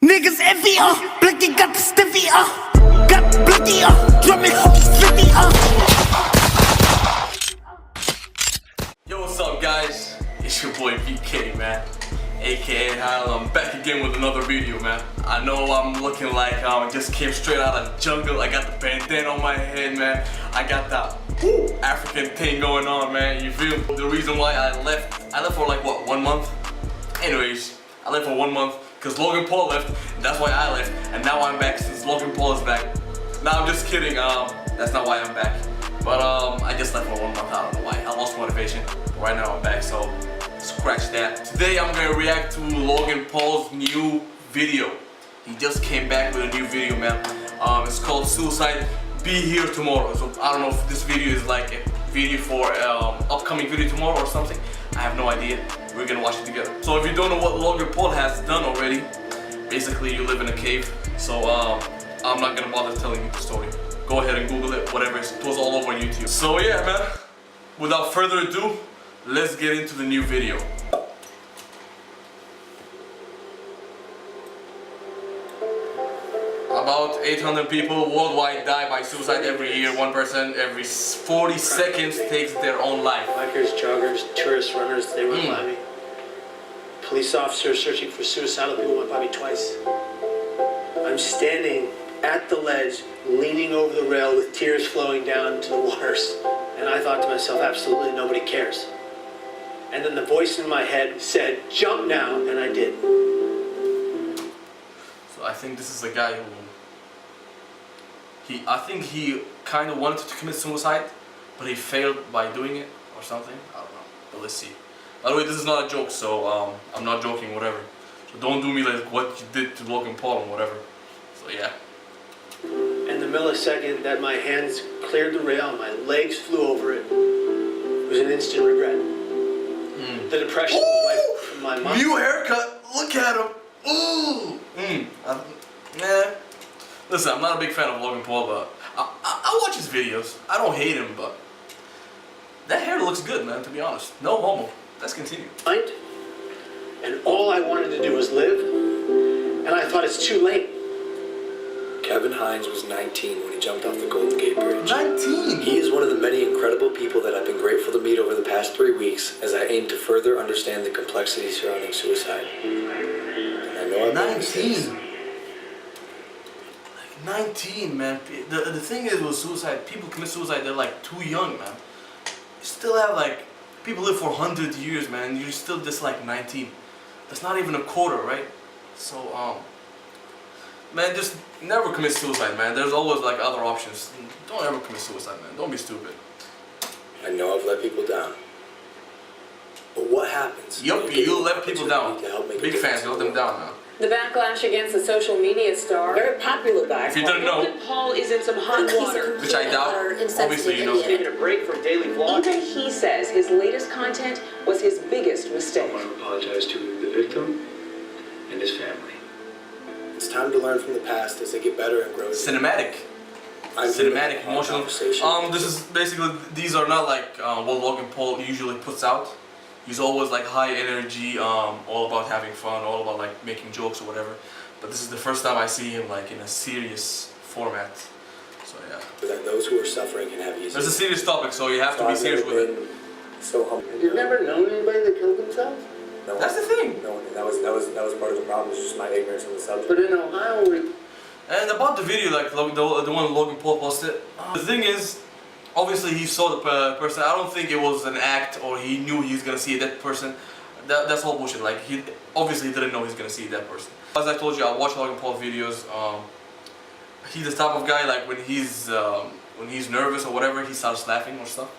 Niggas envy, Blicky got the stiffy, got Blicky, drumming hooky slippy, Yo, what's up, guys? It's your boy VK, man, aka Hayel. I'm back again with another video, man. I know I'm looking like I just came straight out of the jungle. I got the bandana on my head, man. I got that African thing going on, man. You feel me? The reason why I left for like what, 1 month? Anyways, I left for 1 month because Logan Paul left, and that's why I left. And now I'm back since Logan Paul is back. Nah, I'm just kidding. That's not why I'm back. But I just left for 1 month. I don't know why. I lost motivation. But right now I'm back, so scratch that. Today I'm gonna react to Logan Paul's new video. He just came back with a new video, man. It's called Suicide. Be here tomorrow. So I don't know if this video is like a video for upcoming video tomorrow or something. I have no idea. We're gonna watch it together. So if you don't know what Logan Paul has done already, basically you live in a cave. So I'm not gonna bother telling you the story. Go ahead and Google it, whatever. It was all over YouTube. So yeah, man. Without further ado, let's get into the new video. About 800 people worldwide die by suicide every year. One person every 40 seconds takes their own life. Bikers, joggers, tourist runners, they went by me. Police officers searching for suicidal people went by me twice. I'm standing at the ledge, leaning over the rail with tears flowing down to the waters. And I thought to myself, absolutely nobody cares. And then the voice in my head said, jump now, and I did. So I think this is a guy who I think he kind of wanted to commit suicide, but he failed by doing it or something. I don't know, but let's see. By the way, this is not a joke, so I'm not joking, whatever. So don't do me like what you did to Logan Paul and whatever. So yeah. And the millisecond that my hands cleared the rail, my legs flew over it, was an instant regret. The depression was wiped from my mind. New haircut, look at him. Ooh. Nah. Listen, I'm not a big fan of Logan Paul, but I watch his videos. I don't hate him, but that hair looks good, man, to be honest. No homo. Let's continue. And all I wanted to do was live, and I thought it's too late. Kevin Hines was 19 when he jumped off the Golden Gate Bridge. 19? He is one of the many incredible people that I've been grateful to meet over the past 3 weeks as I aim to further understand the complexities surrounding suicide. And I know I've made mistakes. 19, man. The thing is with suicide, people commit suicide, they're like too young, man. You still have like, people live for 100 years, man, and you're still just like 19. That's not even a quarter, right? So, man, just never commit suicide, man. There's always like other options. Don't ever commit suicide, man. Don't be stupid. I know I've let people down. But what happens? Yup, you'll let people down. Big fans, you let them down, man. The backlash against the social media star, very popular guy. If you didn't know, Logan Paul is in some hot water. which I doubt. Obviously, you know. Taking a break from daily vlogging. Even he says his latest content was his biggest mistake. I want to apologize to the victim and his family. It's time to learn from the past as they get better and grow. Cinematic, emotional. This is basically, these are not like what Logan Paul usually puts out. He's always like high energy, all about having fun, all about like making jokes or whatever. But this is the first time I see him like in a serious format. So yeah. That those who are suffering can have easy. It's a serious topic, so you have to be serious with it. So humble. You've never known anybody that killed themselves? No, That's the thing. No, that was part of the problem. It's just my ignorance on the subject. But in Ohio, And about the video, like the one Logan Paul posted, the thing is, obviously he saw the person. I don't think it was an act or he knew he was gonna see a dead person. That's all bullshit. Like he obviously didn't know he's gonna see a dead person. As I told you, I watch Logan Paul videos. He's the type of guy like when he's nervous or whatever, he starts laughing or stuff.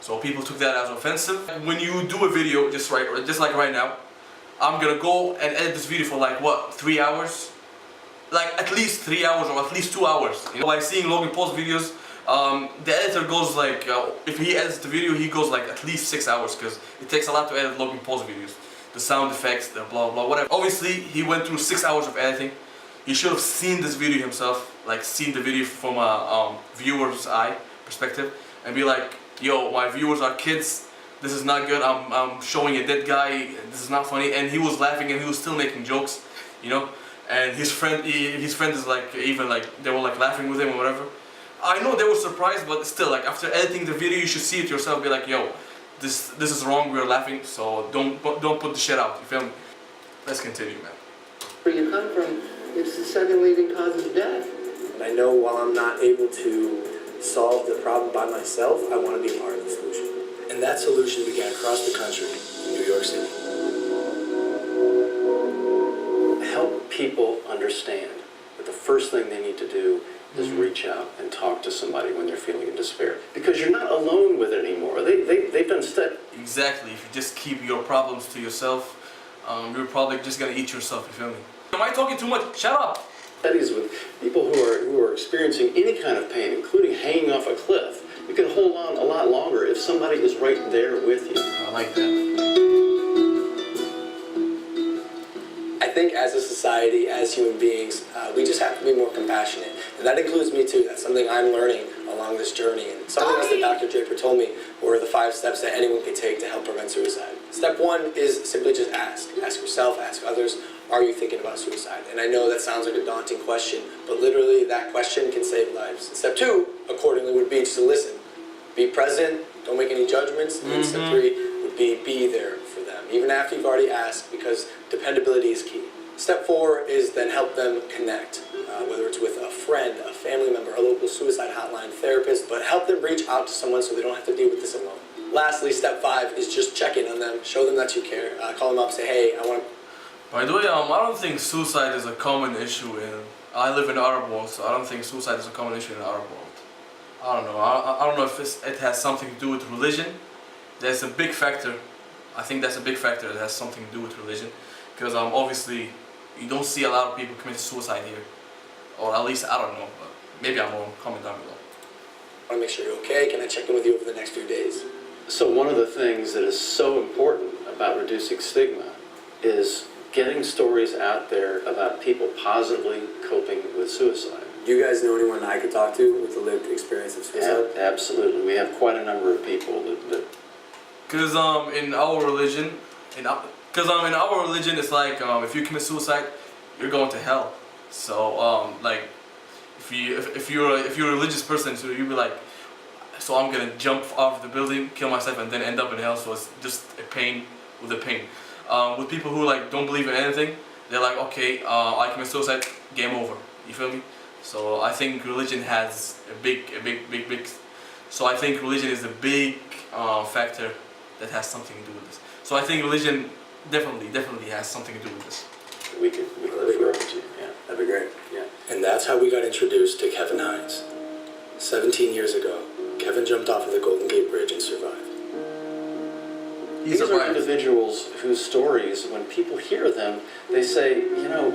So people took that as offensive. When you do a video, just like right now, I'm gonna go and edit this video for like what, 3 hours? Like at least 3 hours or at least 2 hours. You know, by seeing Logan Paul's videos, the editor goes like, if he edits the video, he goes like at least 6 hours because it takes a lot to edit Logan Paul's videos. The sound effects, the blah blah whatever. Obviously, he went through 6 hours of editing. He should have seen this video himself, like seen the video from a viewer's eye perspective, and be like, yo, my viewers are kids. This is not good. I'm showing a dead guy. This is not funny. And he was laughing and he was still making jokes, you know. and his friend is like even like they were like laughing with him or whatever. I know they were surprised, but still, like after editing the video, you should see it yourself. Be like, yo, this is wrong. We're laughing, so don't put the shit out. You feel me? Let's continue, man. Where you come from, it's the second leading cause of death. And I know while I'm not able to solve the problem by myself, I want to be part of the solution. And that solution began across the country in New York City. Help people understand that the first thing they need to do is reach out and talk to somebody when they're feeling in despair. Because you're not alone with it anymore. They've done studies. Exactly. If you just keep your problems to yourself, you're probably just gonna eat yourself. You feel me? Am I talking too much? Shut up. Studies with people who are experiencing any kind of pain, including hanging off a cliff. You can hold on a lot longer if somebody is right there with you. I like that. I think as a society, as human beings, we just have to be more compassionate. And that includes me too. That's something I'm learning along this journey. And something else that Dr. Draper told me were the 5 steps that anyone can take to help prevent suicide. Step 1 is simply just ask. Ask yourself, ask others, are you thinking about suicide? And I know that sounds like a daunting question, but literally that question can save lives. Step 2, accordingly, would be just to listen. Be present, don't make any judgments. And step 3 would be there for them, even after you've already asked, because dependability is key. Step 4 is then help them connect, whether it's with a friend, a family member, a local suicide hotline, therapist, but help them reach out to someone so they don't have to deal with this alone. Lastly, step 5 is just check in on them, show them that you care, call them up, say, hey, I want to... By the way, I don't think suicide is a common issue I live in the Arab world, so I don't think suicide is a common issue in the Arab world. I don't know. I don't know if it has something to do with religion. There's a big factor. I think that's a big factor that has something to do with religion, because obviously you don't see a lot of people commit suicide here, or at least I don't know. But maybe I'm wrong. Comment down below. I want to make sure you're okay. Can I check in with you over the next few days? So one of the things that is so important about reducing stigma is getting stories out there about people positively coping with suicide. Do you guys know anyone I could talk to with a lived experience of suicide? Yeah, absolutely. We have quite a number of people that Because in our religion, in our religion, it's like if you commit suicide, you're going to hell. So like if you're a religious person, so you'll be like, so I'm gonna jump off the building, kill myself, and then end up in hell. So it's just a pain with a pain. With people who like don't believe in anything, they're like, okay, I commit suicide, game over. You feel me? So I think religion has a big. So I think religion is a big factor that has something to do with this. So I think religion definitely has something to do with this. we could refer to. Yeah. That'd be great. Yeah. And that's how we got introduced to Kevin Hines. 17 years ago, Kevin jumped off of the Golden Gate Bridge and survived. These are individuals whose stories, when people hear them, they say, you know,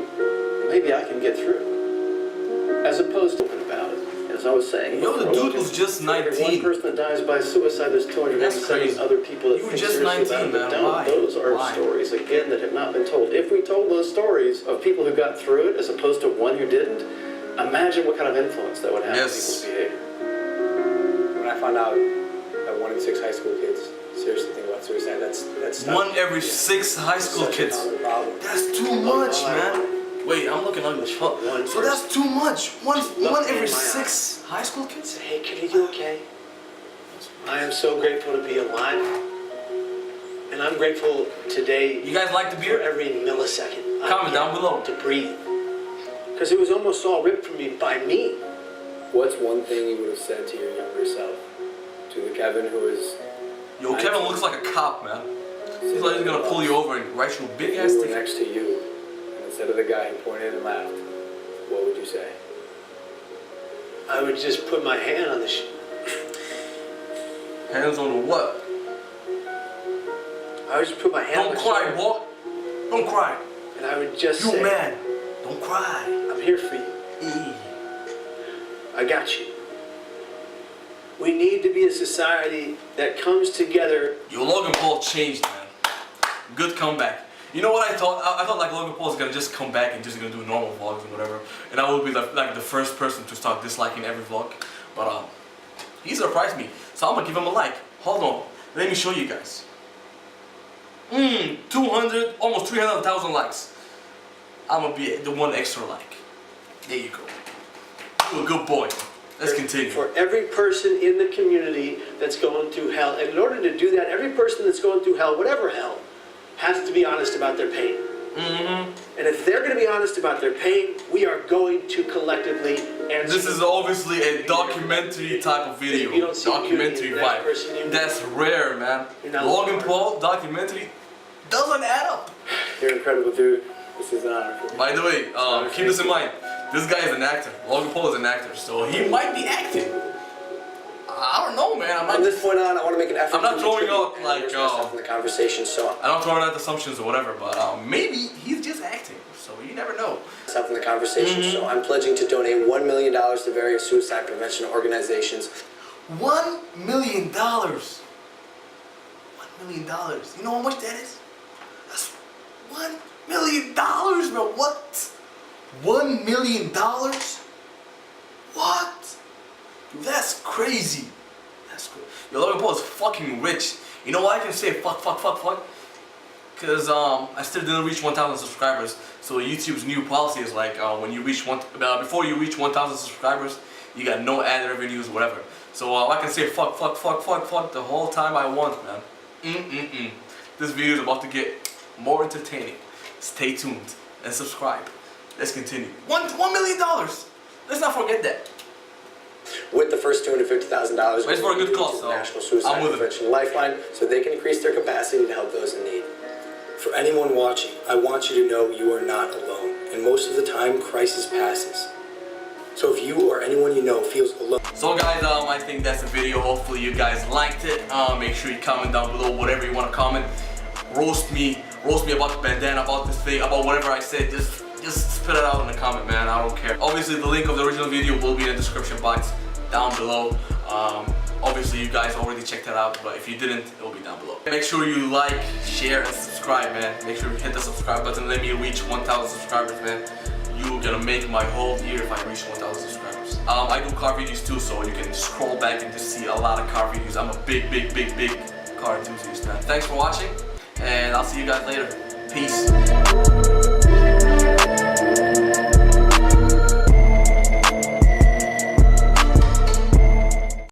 maybe I can get through. As opposed to about it. As I was saying, Yo, the dude was just 19. One person that dies by suicide, there's 270 other people that You were think just seriously 19, about it, but man. don't. Why? Those are Why? stories, again, that have not been told. If we told those stories of people who got through it as opposed to one who didn't, imagine what kind of influence that would have on people's behavior. When I found out that 1 in 6 high school kids seriously think about suicide, that's 1 every 6 high school such a kids. common problem. That's too much, man. Wait, I'm looking ugly as fuck. So that's too much. One every 6 high school kids? Hey, kid, are you okay? I am so grateful to be alive. And I'm grateful today You guys like the for beer? every millisecond. Comment down below. To breathe. Because it was almost all ripped from me by me. What's one thing you would have said to your younger self? To the Kevin who is... Yo, Kevin looks like a cop, man. He's like he's gonna pull you over and write you a big ass who were ticket. next to you, and instead of the guy who pointed and laughed, what would you say? I would just put my hand on the Hands on the what? I would just put my hand on Don't the cry, shoulder, boy. Don't cry. and I would just You say, man. Don't cry. I'm here for you. I got you. We need to be a society that comes together. Yo, Logan Paul changed, man. Good comeback. You know what I thought? I thought like Logan Paul's gonna just come back and just gonna do normal vlogs and whatever, and I would be like the first person to start disliking every vlog. But he surprised me, so I'm gonna give him a like. Hold on, let me show you guys. 200, almost 300,000 likes. I'm gonna be the one extra like. There you go. You a good boy. Let's continue. For every person in the community that's going through hell, and in order to do that, every person that's going through hell, whatever hell, has to be honest about their pain. And if they're going to be honest about their pain, we are going to collectively answer. This is obviously a documentary type of video. You don't see documentary vibe. That's rare, man. Logan Paul documentary doesn't add up. You're incredible, dude. This is an honor for me. By the way, keep this in mind. This guy is an actor. Logan Paul is an actor, so he might be acting. I don't know, man. From this point on, I want to make an effort. I'm not throwing out like in the conversation, so I'm not throwing out assumptions or whatever, but maybe he's just acting. So you never know. Myself in the conversation, so I'm pledging to donate $1 million to various suicide prevention organizations. $1 million. $1 million. You know how much that is? That's $1 million, bro. What? $1 million? What? Dude, that's crazy. That's crazy. Yo, Logan Paul is fucking rich. You know why I can say fuck? Because I still didn't reach 1,000 subscribers. So YouTube's new policy is like when you reach before you reach 1,000 subscribers, you got no ad revenues, whatever. So I can say fuck the whole time I want, man. This video is about to get more entertaining. Stay tuned and subscribe. Let's continue. $1 million. Let's not forget that. With the first $250,000, it's for a good cause, so National Suicide Prevention Lifeline, so they can increase their capacity to help those in need. For anyone watching, I want you to know you are not alone, and most of the time, crisis passes. So if you or anyone you know feels alone. So guys, I think that's the video. Hopefully you guys liked it. Make sure you comment down below whatever you want to comment. Roast me about the bandana, about this thing, about whatever I said. Just spit it out in the comment, man. I don't care. Obviously, the link of the original video will be in the description box down below. Obviously, you guys already checked that out, but if you didn't, it will be down below. Make sure you like, share, and subscribe, man. Make sure you hit the subscribe button. Let me reach 1,000 subscribers, man. You're gonna make my whole year if I reach 1,000 subscribers. I do car videos too, so you can scroll back and just see a lot of car videos. I'm a big car enthusiast, man. Thanks for watching, and I'll see you guys later. Peace.